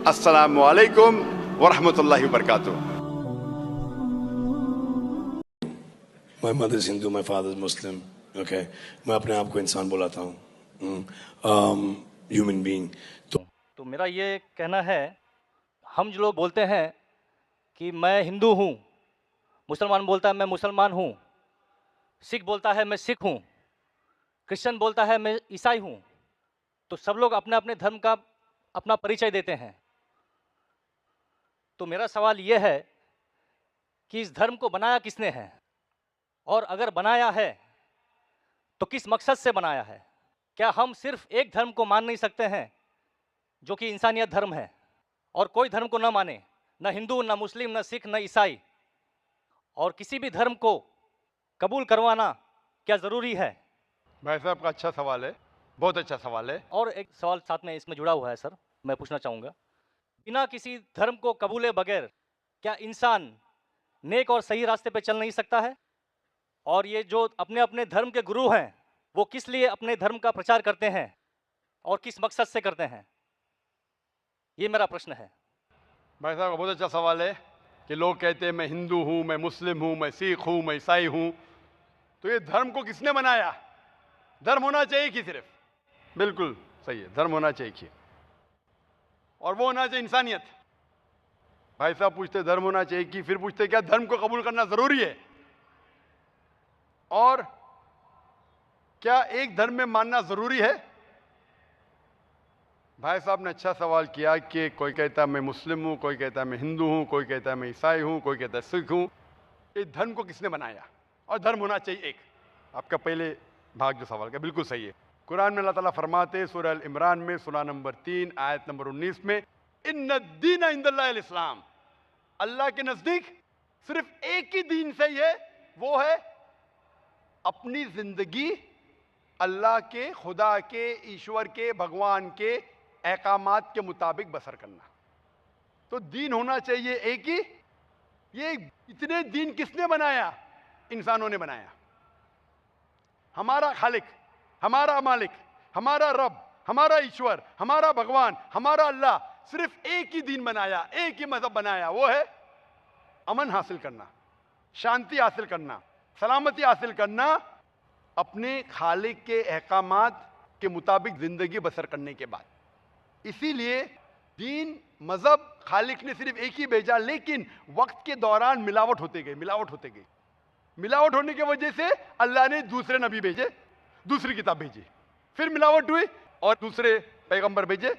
अस्सलामु अलैकुम वरहमतुल्लाहि वबरकातुह। My mother is Hindu, my father is Muslim. Okay, मैं अपने आप को इंसान बुलाता हूँ, ह्यूमन बीइंग। तो मेरा ये कहना है, हम जो लोग बोलते हैं कि मैं हिंदू हूँ, मुसलमान बोलता है मैं मुसलमान हूँ, सिख बोलता है मैं सिख हूँ, क्रिश्चियन बोलता है मैं ईसाई हूँ, तो सब लोग अपने अपने धर्म का अपना परिचय देते हैं। तो मेरा सवाल ये है कि इस धर्म को बनाया किसने है, और अगर बनाया है तो किस मकसद से बनाया है? क्या हम सिर्फ एक धर्म को मान नहीं सकते हैं जो कि इंसानियत धर्म है, और कोई धर्म को न माने, न हिंदू, न मुस्लिम, न सिख, न ईसाई, और किसी भी धर्म को कबूल करवाना क्या ज़रूरी है? भाई साहब का अच्छा सवाल है, बहुत अच्छा सवाल है। और एक सवाल साथ में इसमें जुड़ा हुआ है सर, मैं पूछना चाहूँगा, बिना किसी धर्म को कबूले बगैर क्या इंसान नेक और सही रास्ते पे चल नहीं सकता है? और ये जो अपने अपने धर्म के गुरु हैं, वो किस लिए अपने धर्म का प्रचार करते हैं और किस मकसद से करते हैं? ये मेरा प्रश्न है। भाई साहब का बहुत अच्छा सवाल है कि लोग कहते हैं मैं हिंदू हूँ, मैं मुस्लिम हूँ, मैं सिख हूँ, मैं ईसाई हूँ। तो ये धर्म को किसने बनाया? धर्म होना चाहिए कि सिर्फ? बिल्कुल सही है, धर्म होना चाहिए कि, और वो होना चाहिए इंसानियत। भाई साहब पूछते धर्म होना चाहिए कि, फिर पूछते क्या धर्म को कबूल करना जरूरी है, और क्या एक धर्म में मानना जरूरी है? भाई साहब ने अच्छा सवाल किया कि कोई कहता है मैं मुस्लिम हूँ, कोई कहता है मैं हिंदू हूँ, कोई कहता है मैं ईसाई हूँ, कोई कहता है सिख हूँ। ये धर्म को किसने बनाया? और धर्म होना चाहिए एक। आपका पहले भाग जो सवाल का बिल्कुल सही है। कुरान में अल्लाह ताला फरमाते सूरह अल इमरान में सूरह नंबर 3 आयत नंबर 19 में, इन्ना दीन इंदल्लाहिल इस्लाम, अल्लाह के नजदीक सिर्फ एक ही दीन सही है, वो है अपनी जिंदगी अल्लाह के, खुदा के, ईश्वर के, भगवान के अहकामात के मुताबिक बसर करना। तो दीन होना चाहिए एक ही। ये इतने दीन किसने बनाया? इंसानों ने बनाया। हमारा खालिक, हमारा मालिक, हमारा रब, हमारा ईश्वर, हमारा भगवान, हमारा अल्लाह सिर्फ एक ही दीन बनाया, एक ही मजहब बनाया, वो है अमन हासिल करना, शांति हासिल करना, सलामती हासिल करना, अपने खालिक के अहकामात के मुताबिक जिंदगी बसर करने के बाद। इसीलिए दीन, मजहब खालिक ने सिर्फ एक ही भेजा, लेकिन वक्त के दौरान मिलावट होते गई, मिलावट होते गई। मिलावट होने की वजह से अल्लाह ने दूसरे नबी भेजे, दूसरी किताब भेजी, फिर मिलावट हुई और दूसरे पैगंबर भेजे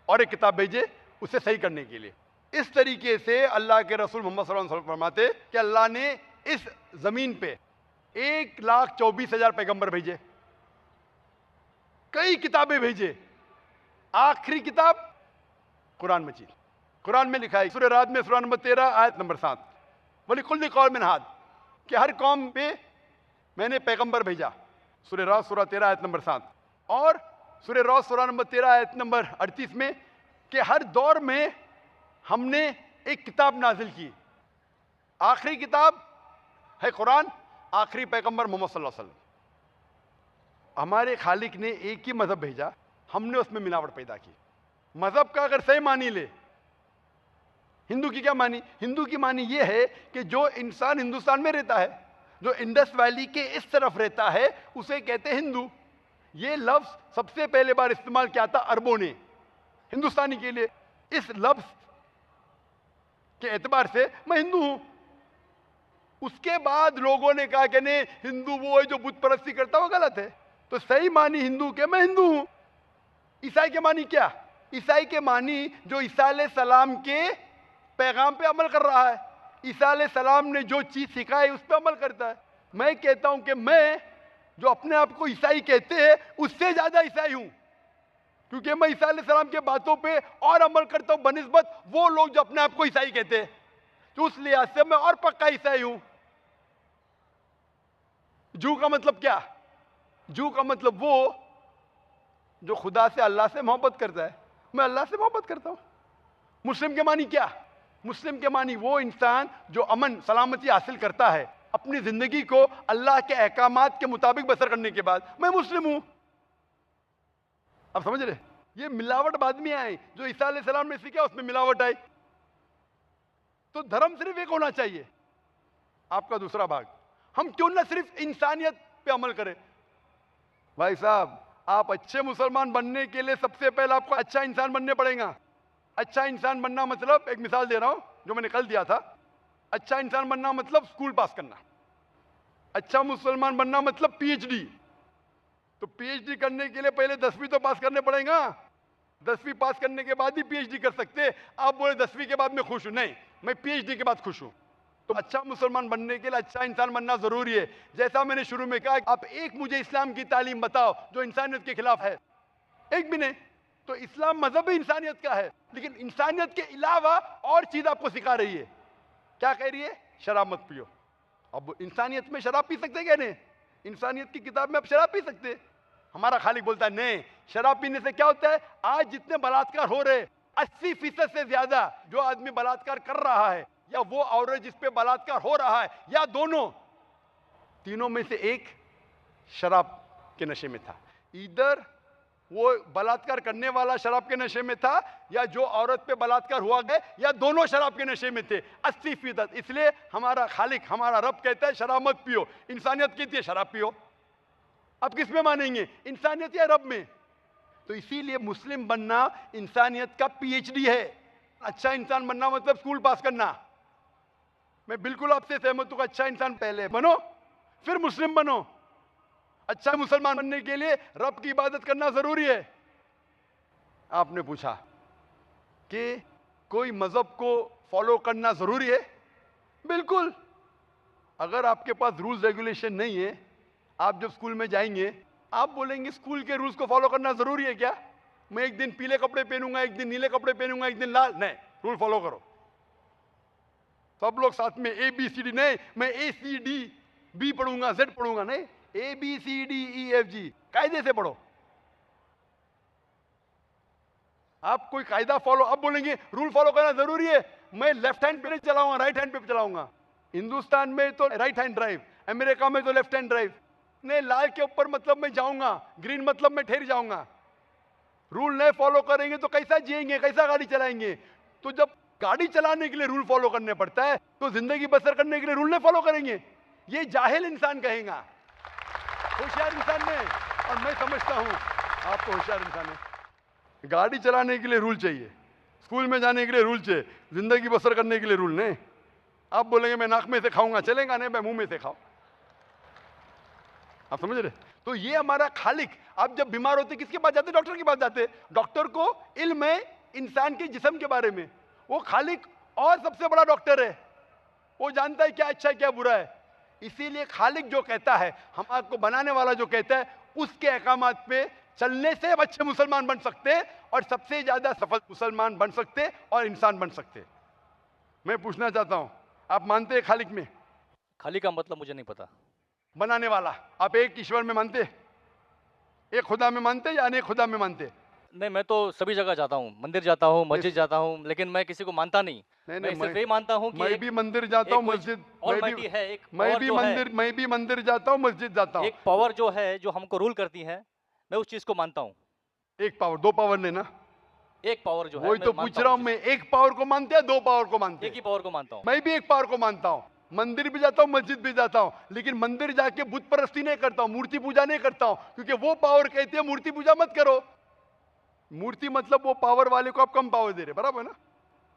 और एक किताब भेजे उसे सही करने के लिए। इस तरीके से अल्लाह के रसूल मोहम्मद सल्लल्लाहु अलैहि वसल्लम फरमाते कि अल्लाह ने इस जमीन पे 1,24,000 पैगंबर भेजे, कई किताबें भेजे, आखिरी किताब कुरान मजीद। कुरान में लिखा है सूरह राद में सूरह नंबर 13 आयत नंबर 7, वलिकुल्लि कौमिन हाद, कि हर कौम पे मैंने पैगंबर भेजा। सूरह राद सूरह 13 आयत नंबर 7, और सूरह राद सूरह नंबर 13 आयत नंबर 38 में कि हर दौर में हमने एक किताब नाजिल की, आखिरी किताब है कुरान, आखिरी पैगंबर मोहम्मद सल्लल्लाहु अलैहि वसल्लम। हमारे खालिक ने एक ही मजहब भेजा, हमने उसमें मिलावट पैदा की। मजहब का अगर सही मानी ले, हिंदू की क्या मानी? हिंदू की मानी यह है कि जो इंसान हिंदुस्तान में रहता है, जो इंडस वैली के इस तरफ रहता है, उसे कहते हैं हिंदू। ये लफ्ज सबसे पहले बार इस्तेमाल किया था अरबों ने हिंदुस्तानी के लिए। इस लफ्ज के एतबार से मैं हिंदू हूं। उसके बाद लोगों ने कहा कि नहीं, हिंदू वो है जो बुत परस्ती करता, वो गलत है। तो सही मानी हिंदू के मैं हिंदू हूं। ईसाई के मानी क्या? ईसाई के मानी जो ईसा अलैहिस्सलाम के पैगाम पे अमल कर रहा है, ईसा अलैहिस्सलाम ने जो चीज सिखाई उस पर अमल करता है। मैं कहता हूं कि मैं जो अपने आप को ईसाई कहते हैं उससे ज्यादा ईसाई हूं, क्योंकि मैं ईसा अलैहिस्सलाम के बातों पे और अमल करता हूं बनिस्बत वो लोग जो अपने आप को ईसाई कहते हैं। तो उस लिहाज से मैं और पक्का ईसाई हूं। जू का मतलब क्या? जू का मतलब वो जो खुदा से, अल्लाह से मोहब्बत करता है। मैं अल्लाह से मोहब्बत करता हूं। मुस्लिम के मानी क्या? मुस्लिम के मानी वो इंसान जो अमन सलामती हासिल करता है अपनी जिंदगी को अल्लाह के अहकामात के मुताबिक बसर करने के बाद। मैं मुस्लिम हूं। अब समझ रहे? ये मिलावट बाद में आई, जो ईसा अलैहिस्सलाम ने सीखा उसमें मिलावट आई। तो धर्म सिर्फ एक होना चाहिए। आपका दूसरा भाग, हम क्यों ना सिर्फ इंसानियत पे अमल करें। भाई साहब, आप अच्छे मुसलमान बनने के लिए सबसे पहले आपको अच्छा इंसान बनने पड़ेगा। अच्छा इंसान बनना मतलब, एक मिसाल दे रहा हूं जो मैंने कल दिया था। अच्छा इंसान बनना मतलब स्कूल पास करना। अच्छा मुसलमान बनना मतलब पीएचडी। तो पीएचडी करने के लिए पहले 10वीं तो पास करने पड़ेगा। 10वीं पास करने के बाद ही पीएचडी कर सकते। आप बोले 10वीं के बाद मैं खुश हूं, नहीं, मैं पीएचडी के बाद खुश हूं। तो अच्छा मुसलमान बनने के लिए अच्छा इंसान बनना जरूरी है। जैसा मैंने शुरू में कहा, आप एक मुझे इस्लाम की तालीम बताओ जो इंसानियत के खिलाफ है, एक भी नहीं। तो इस्लाम मजहब इंसानियत का है, लेकिन इंसानियत के अलावा और चीज आपको सिखा रही है। क्या कह रही है? शराब मत पियो। अब इंसानियत में शराब पी सकते क्या? नहीं, इंसानियत की किताब में आप शराब पी सकते। हमारा खालिक बोलता है नहीं, शराब पीने से क्या होता है? आज जितने बलात्कार हो रहे, 80% से ज्यादा जो आदमी बलात्कार कर रहा है, या वो औरत जिस पे बलात्कार हो रहा है, या दोनों, तीनों में से एक शराब के नशे में था। इधर वो बलात्कार करने वाला शराब के नशे में था, या जो औरत पे बलात्कार हुआ गया, या दोनों शराब के नशे में थे, 80%। इसलिए हमारा खालिक, हमारा रब कहता है शराब मत पियो। इंसानियत कहती है शराब पियो। अब किस में मानेंगे, इंसानियत या रब में? तो इसीलिए मुस्लिम बनना इंसानियत का पीएचडी है। अच्छा इंसान बनना मतलब स्कूल पास करना। मैं बिल्कुल आपसे सहमत हूं। अच्छा इंसान पहले बनो, फिर मुस्लिम बनो। अच्छा मुसलमान बनने के लिए रब की इबादत करना जरूरी है। आपने पूछा कि कोई मजहब को फॉलो करना जरूरी है। बिल्कुल। अगर आपके पास रूल्स रेगुलेशन नहीं है, आप जब स्कूल में जाएंगे, आप बोलेंगे स्कूल के रूल्स को फॉलो करना जरूरी है क्या? मैं एक दिन पीले कपड़े पहनूंगा, एक दिन नीले कपड़े पहनूंगा, एक दिन लाल, नहीं, रूल फॉलो करो। सब लोग साथ में ABCD, नहीं, मैं ACDB पढ़ूंगा, Z पढ़ूंगा, नहीं, ABCDEFG, कायदे से पढ़ो। आप कोई कायदा फॉलो, अब बोलेंगे रूल फॉलो करना जरूरी है, मैं लेफ्ट हैंड पे नहीं चलाऊंगा, राइट हैंड पे चलाऊंगा। हिंदुस्तान में तो राइट हैंड ड्राइव, अमेरिका में तो लेफ्ट हैंड ड्राइव। नहीं, लाल के ऊपर मतलब मैं जाऊंगा, ग्रीन मतलब मैं ठहर जाऊंगा। रूल नहीं फॉलो करेंगे तो कैसा जिएंगे, कैसा गाड़ी चलाएंगे? तो जब गाड़ी चलाने के लिए रूल फॉलो करने पड़ता है, तो जिंदगी बसर करने के लिए रूल नहीं फॉलो करेंगे? ये जाहिल इंसान कहेगा। होशियार इंसान नहीं, और मैं समझता हूं आप तो होशियार इंसान है। गाड़ी चलाने के लिए रूल चाहिए, स्कूल में जाने के लिए रूल चाहिए, जिंदगी बसर करने के लिए रूल नहीं। आप बोलेंगे मैं नाक में से खाऊंगा, चलेगा नहीं, मैं मुंह में से खाऊं। आप समझ रहे? तो ये हमारा खालिक। आप जब बीमार होते किसके पास जाते? डॉक्टर के पास जाते। डॉक्टर को इल्म है इंसान के जिस्म के बारे में। वो खालिक और सबसे बड़ा डॉक्टर है, वो जानता है क्या अच्छा है क्या बुरा है। इसीलिए खालिक जो कहता है, हम आपको बनाने वाला जो कहता है, उसके अहकामात पे चलने से अच्छे मुसलमान बन सकते, और सबसे ज्यादा सफल मुसलमान बन सकते और इंसान बन सकते। मैं पूछना चाहता हूं, आप मानते हैं खालिक में? खाली का मतलब मुझे नहीं पता। बनाने वाला। आप एक ईश्वर में मानते, एक खुदा में मानते या अनेक खुदा में मानते? नहीं, मैं तो सभी जगह जाता हूँ, मंदिर जाता हूँ, मस्जिद जाता हूँ, लेकिन मैं किसी को मानता नहीं। मैं सिर्फ ये मानता हूँ कि मैं भी मंदिर जाता हूँ, मस्जिद, ऑलमाइटी है, एक मैं भी मंदिर जाता हूँ, मस्जिद जाता हूँ। एक पावर जो है, जो हमको रूल करती है, मैं उस चीज को मानता हूँ। एक पावर, दो पावर नहीं ना, एक पावर जो है, वही तो पूछ रहा हूँ मैं। एक पावर को मानते हैं, दो पावर को मानते हैं? एक ही पावर को मानता हूँ। मैं भी एक पावर को मानता हूँ। मंदिर भी जाता हूँ, मस्जिद भी जाता हूँ, लेकिन मंदिर जाके बुत परस्ती नहीं करता हूँ, मूर्ति पूजा नहीं करता हूँ, क्योंकि वो पावर कहती है मूर्ति पूजा मत करो। मूर्ति मतलब वो पावर वाले को आप कम पावर दे रहे, बराबर ना?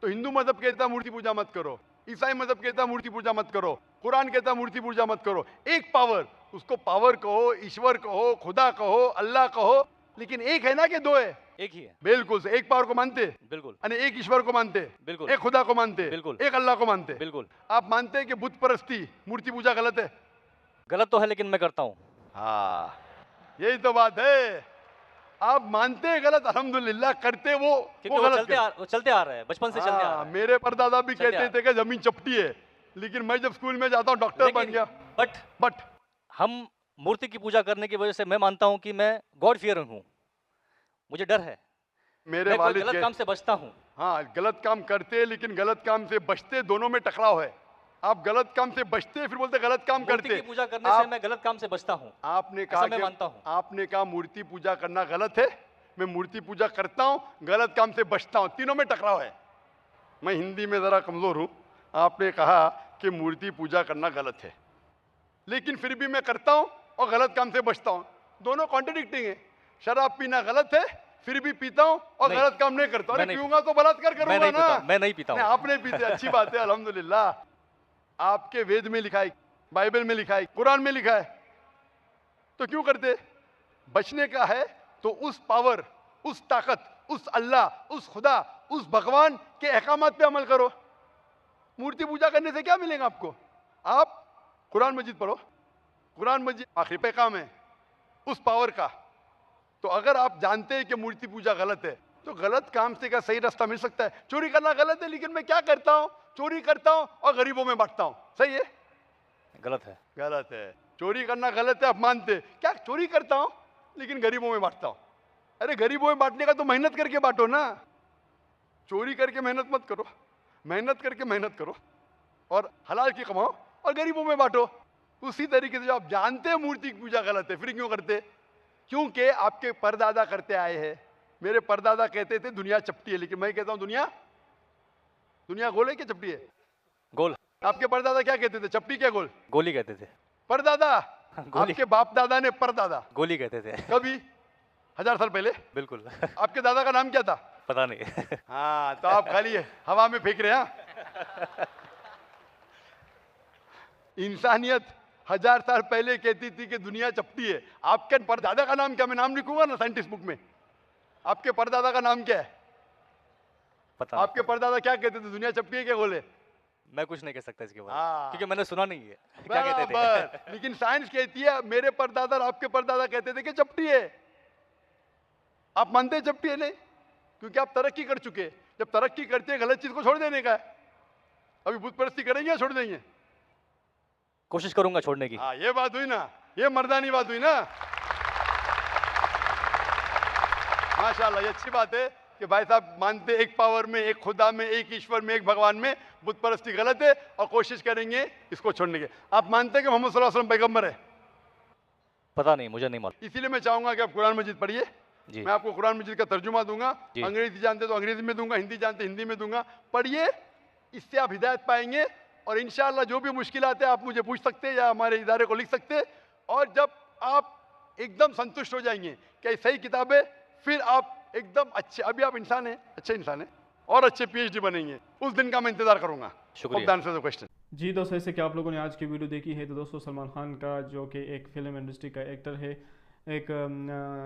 तो हिंदू मजहब कहता है मूर्ति पूजा मत करो, ईसाई मजहब कहता है मूर्ति पूजा मत करो, कुरान कहता है मूर्ति पूजा मत करो। एक पावर, उसको पावर कहो, ईश्वर कहो, खुदा कहो, अल्लाह कहो, लेकिन एक है ना कि दो है? एक ही है। बिल्कुल से। एक पावर को मानते? बिल्कुल। यानी एक ईश्वर को मानते? बिल्कुल। एक खुदा को मानते? बिल्कुल। एक अल्लाह को मानते? बिल्कुल। आप मानते हैं कि बुत परस्ती, मूर्ति पूजा गलत है? गलत तो है, लेकिन मैं करता हूँ। हाँ, यही तो बात है। आप मानते हैं गलत, अल्हम्दुलिल्लाह, करते वो गलत। वो चलते आ रहे हैं, बचपन से चलते आ रहा है। मेरे परदादा भी कहते थे कि जमीन चपटी है, लेकिन मैं जब स्कूल में जाता हूँ डॉक्टर बन गया। बट हम मूर्ति की पूजा करने की वजह से मैं मानता हूँ कि मैं गॉड फियरिंग हूँ, मुझे डर है। मेरे वालिद गलत काम से बचता हूँ। हाँ, गलत काम करते, लेकिन गलत काम से बचते, दोनों में टकराव है। आप गलत काम से बचते, फिर बोलते गलत काम करते। मूर्ति की पूजा करने से मैं गलत काम से बचता हूँ, आपने कहा, मैं मानता हूँ। आपने कहा मूर्ति पूजा करना गलत है, मैं मूर्ति पूजा करता हूँ, गलत काम से बचता हूँ, तीनों में टकराव है। मैं हिंदी में ज़रा कमज़ोर हूँ। आपने कहा कि मूर्ति पूजा करना गलत है, लेकिन फिर भी मैं करता हूँ और गलत काम से बचता हूँ, दोनों कॉन्ट्रडिक्टिंग है। शराब पीना गलत है, फिर भी पीता हूँ और गलत काम नहीं करता। अरे पीऊंगा तो बलात्कार करूंगा ना। मैं नहीं पीता हूँ। आपने पीते, अच्छी बात है, अल्हम्दुलिल्लाह। आपके वेद में लिखा है, बाइबल में लिखा है, कुरान में लिखा है, तो क्यों करते? बचने का है तो उस पावर, उस ताकत, उस अल्लाह, उस खुदा, उस भगवान के अहकामात पे अमल करो। मूर्ति पूजा करने से क्या मिलेगा आपको? आप कुरान मजीद पढ़ो, कुरान मजीद आखिरी पैगाम है उस पावर का। तो अगर आप जानते हैं कि मूर्ति पूजा गलत है, तो गलत काम से क्या सही रास्ता मिल सकता है? चोरी करना गलत है, लेकिन मैं क्या करता हूँ? चोरी करता हूँ और गरीबों में बांटता हूँ, सही है? गलत है। गलत है। चोरी करना गलत है, आप मानते? क्या चोरी करता हूँ लेकिन गरीबों में बांटता हूँ? अरे गरीबों में बांटने का तो मेहनत करके बांटो ना, चोरी करके मेहनत मत करो। मेहनत करके मेहनत करो और हलाल की कमाओ और गरीबों में बांटो। उसी तरीके से जो आप जानते हैं मूर्ति की पूजा गलत है, फिर क्यों करते? क्योंकि आपके परदादा करते आए हैं। मेरे परदादा कहते थे दुनिया चपटी है, लेकिन मैं कहता हूं दुनिया गोल है कि चपटी है? गोल। आपके परदादा क्या कहते थे? चपटी क्या गोल? गोली कहते थे। परदादा? गोली। आपके बाप दादा ने परदादा गोली कहते थे। कभी 1000 साल पहले? बिल्कुल। आपके दादा का नाम क्या था? पता नहीं। हाँ, तो आप खाली हवा में फेंक रहे हैं। इंसानियत 1000 साल पहले कहती थी कि दुनिया चपटी है। आपके परदादा का नाम क्या? मैं नाम लिखूंगा ना साइंटिस्ट बुक में। आपके परदादा का नाम क्या है? पता आपके परदादा क्या कहते थे? दुनिया चपटी है क्या बोले? मैं कुछ नहीं कह सकता इसके बारे हाँ। में, क्योंकि मैंने सुना नहीं है क्या कहते थे। बराबर। लेकिन साइंस कहती है मेरे परदादा और आपके परदादा कहते थे कि चपटी है। आप मानते हैं चपटी है? नहीं, क्योंकि आप तरक्की कर चुके हैं। जब तरक्की करते हैं, गलत चीज को छोड़ देने का है। अभी बुत परस्ती करेंगे या छोड़ देंगे? कोशिश करूंगा छोड़ने की। हाँ, ये बात हुई ना, ये मर्दानी बात हुई ना। माशाल्लाह, ये अच्छी बात है कि भाई साहब मानते एक पावर में, एक खुदा में, एक ईश्वर में, एक भगवान में। बुत परस्ती गलत है और कोशिश करेंगे इसको छोड़ने की। आप मानते हैं कि मोहम्मद सल्लल्लाहु अलैहि वसल्लम पैगंबर है? पता नहीं, मुझे नहीं मालूम। इसीलिए मैं चाहूंगा कि आप कुरान मजीद पढ़िए। जी। मैं आपको कुरान मजीद का तर्जुमा दूंगा। जी। अंग्रेजी जानते तो अंग्रेजी में दूंगा, हिंदी जानते हिंदी में दूंगा। पढ़िए, इससे आप हिदायत पाएंगे और इंशाअल्लाह जो भी मुश्किल आते हैं आप मुझे पूछ सकते हैं या हमारे इदारे को लिख सकते हैं। और जब आप एकदम संतुष्ट हो जाएंगे कि सही किताब है, फिर आप एकदम अच्छे, अभी आप इंसान हैं, अच्छे इंसान हैं और अच्छे PhD बनेंगे। उस दिन का मैं इंतजार करूंगा। शुक्रिया। क्वेश्चन। जी दोस्तों, जैसे कि आप लोगों ने आज की वीडियो देखी है, तो दोस्तों सलमान खान का जो कि एक फिल्म इंडस्ट्री का एक्टर है, एक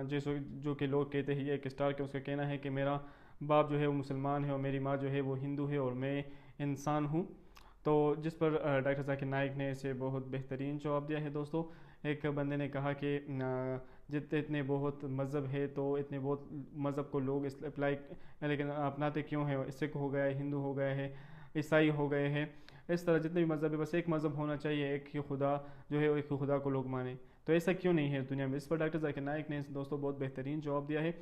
जैसे जो कि लोग कहते हैं एक स्टार के, उसका कहना है कि मेरा बाप जो है वो मुसलमान है और मेरी माँ जो है वो हिंदू है और मैं इंसान हूँ। तो जिस पर डॉक्टर जाकिर नाइक ने इसे बहुत बेहतरीन जवाब दिया है। दोस्तों, एक बंदे ने कहा कि जितने इतने बहुत मज़हब है तो इतने बहुत मज़हब को लोग अप्लाई लेकिन अपनाते क्यों हैं? सिख हो गया है, हिंदू हो गया है, ईसाई हो गए हैं, इस तरह जितने भी मज़हब है बस एक मज़हब होना चाहिए, एक ही खुदा जो है एक ही खुदा को लोग माने। तो ऐसा क्यों नहीं है दुनिया में? इस पर डॉक्टर जाकिर नाइक ने दोस्तों बहुत बेहतरीन जवाब दिया है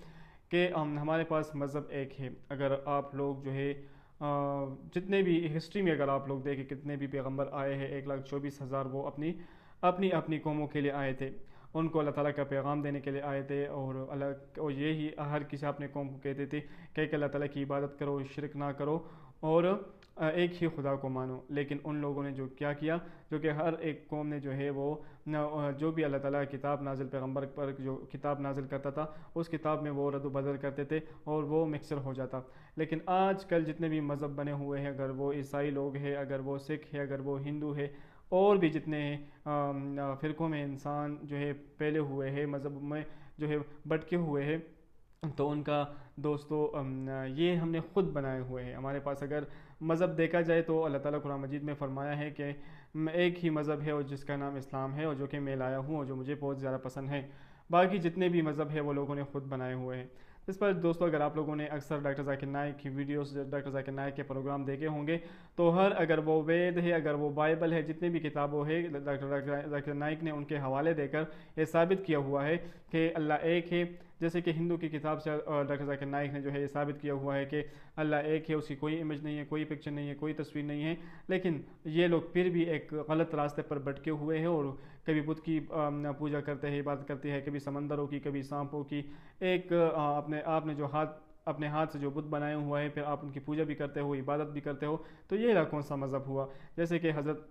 कि हमारे पास मज़हब एक है। अगर आप लोग जो है जितने भी हिस्ट्री में अगर आप लोग देखें कितने भी पैगंबर आए हैं, 1,24,000 वो अपनी कौमों के लिए आए थे, उनको अल्लाह ताला का पैगाम देने के लिए आए थे। और यही हर किसी अपने कौम को कहते थे कि अल्लाह ताला की इबादत करो, शिरक ना करो और एक ही खुदा को मानो। लेकिन उन लोगों ने जो क्या किया, जो कि हर एक कौम ने जो है वो जो भी अल्लाह ताला किताब नाजिल पैगंबर पर जो किताब नाजिल करता था उस किताब में वो रद्द बदल करते थे और वो मिक्सर हो जाता। लेकिन आज कल जितने भी मज़हब बने हुए हैं, अगर वो ईसाई लोग हैं, अगर वो सिख है, अगर वो हिंदू है, और भी जितने फ़िरक़ों में इंसान जो है पहले हुए हैं, मज़हब में जो है भटके हुए हैं, तो उनका दोस्तों ये हमने ख़ुद बनाए हुए हैं। हमारे पास अगर मज़हब देखा जाए तो अल्लाह ताला कुरान मजीद में फ़रमाया है कि एक ही मज़हब है और जिसका नाम इस्लाम है और जो कि मैं लाया हूँ और जो मुझे बहुत ज़्यादा पसंद है। बाकी जितने भी मज़हब है वो लोगों ने ख़ुद बनाए हुए हैं। इस पर दोस्तों अगर आप लोगों ने अक्सर डॉक्टर जाकिर नाइक की वीडियोस, डॉक्टर जाकिर नाइक के प्रोग्राम देखे होंगे, तो अगर वो वेद है, अगर वो बाइबल है, जितने भी किताबों है, डॉक्टर जाकिर नाइक ने उनके हवाले देकर ये साबित किया हुआ है कि अल्लाह एक है। जैसे कि हिंदू की किताब से डॉक्टर जाकिर नाइक ने जो है ये साबित किया हुआ है कि अल्लाह एक है, उसकी कोई इमेज नहीं है, कोई पिक्चर नहीं है, कोई तस्वीर नहीं है, लेकिन ये लोग फिर भी एक गलत रास्ते पर भटके हुए हैं और कभी बुत की पूजा करते हैं, इबादत करते हैं, कभी समंदरों की, कभी सांपों की। एक आपने जो अपने हाथ से जो बुत बनाए हुआ है, फिर आप उनकी पूजा भी करते हो, इबादत भी करते हो, तो ये कौन सा मज़हब हुआ। जैसे कि हज़रत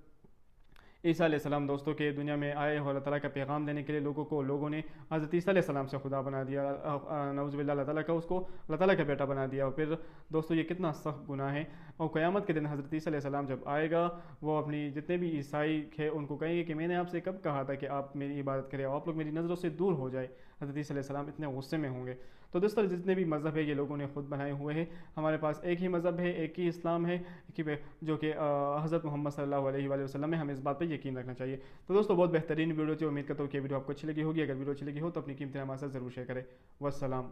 ईसा अलैहिस्सलाम दोस्तों के दुनिया में आए और अल्लाह ताला का पैगाम देने के लिए लोगों ने हज़रत ईसा अलैहिस्सलाम से खुदा बना दिया, नऊज़ुबिल्लाह, अल्लाह ताला का उसको अल्लाह ताला का बेटा बना दिया। और फिर दोस्तों ये कितना सख्त गुनाह है। और क़यामत के दिन हज़रत ईसा अलैहिस्सलाम जब आएगा, वो अपनी जितने भी ईसाई थे उनको कहेंगे कि मैंने आपसे कब कहा था कि आप मेरी इबादत करें, आप लोग मेरी नज़रों से दूर हो जाए। हज़रत ईसा अलैहिस्सलाम इतने गुस्से में होंगे। तो दोस्तों जितने भी मज़हब है ये लोगों ने खुद बनाए हुए हैं। हमारे पास एक ही मज़हब है, एक ही इस्लाम है कि जो कि हज़रत मोहम्मद सल्लल्लाहु अलैहि वसल्लम है। हमें इस बात पर यकीन रखना चाहिए। तो दोस्तों बहुत बेहतरीन वीडियो थी, उम्मीद करता हूँ कि वीडियो आपको अच्छी लगी होगी। अगर वीडियो अच्छी लगी हो तो अपनी कीमती राय हमारे साथ ज़रूर शेयर करें। वस्सलाम।